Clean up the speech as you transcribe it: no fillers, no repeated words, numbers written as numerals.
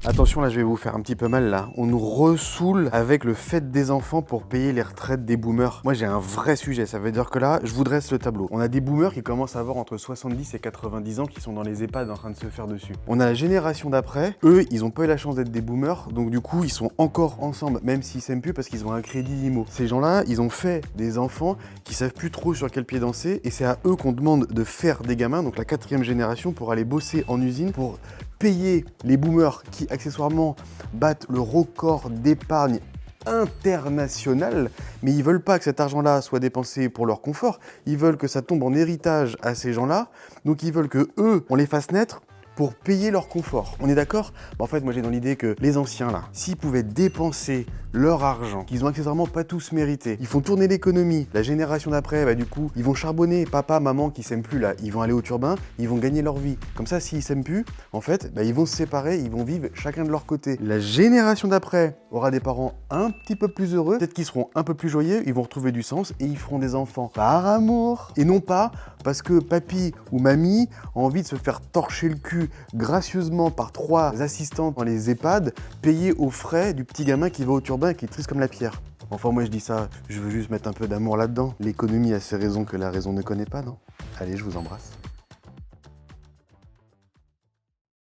Attention, là, je vais vous faire un petit peu mal, là. On nous ressoule avec le fait des enfants pour payer les retraites des boomers. Moi, j'ai un vrai sujet. Ça veut dire que là, je vous dresse le tableau. On a des boomers qui commencent à avoir entre 70 et 90 ans qui sont dans les EHPAD en train de se faire dessus. On a la génération d'après. Eux, ils ont pas eu la chance d'être des boomers. Donc, du coup, ils sont encore ensemble, même s'ils s'aiment plus parce qu'ils ont un crédit IMO. Ces gens-là, ils ont fait des enfants qui savent plus trop sur quel pied danser. Et c'est à eux qu'on demande de faire des gamins, donc la 4e génération, pour aller bosser en usine, pour payer les boomers qui accessoirement battent le record d'épargne international, mais ils veulent pas que cet argent-là soit dépensé pour leur confort, ils veulent que ça tombe en héritage à ces gens-là, donc ils veulent que eux, on les fasse naître pour payer leur confort. On est d'accord? En fait, moi j'ai dans l'idée que les anciens là, s'ils pouvaient dépenser leur argent, qu'ils ont accessoirement pas tous mérité, ils font tourner l'économie, la génération d'après, bah du coup, ils vont charbonner, papa, maman qui s'aiment plus là, ils vont aller au turbin, ils vont gagner leur vie. Comme ça, s'ils s'aiment plus, en fait, bah, ils vont se séparer, ils vont vivre chacun de leur côté. La génération d'après aura des parents un petit peu plus heureux, peut-être qu'ils seront un peu plus joyeux, ils vont retrouver du sens et ils feront des enfants par amour. Et non pas parce que papy ou mamie a envie de se faire torcher le cul gracieusement par 3 assistants dans les EHPAD, payés aux frais du petit gamin qui va au turbin et qui est triste comme la pierre. Enfin, moi je dis ça, je veux juste mettre un peu d'amour là-dedans. L'économie a ses raisons que la raison ne connaît pas, non? Allez, je vous embrasse.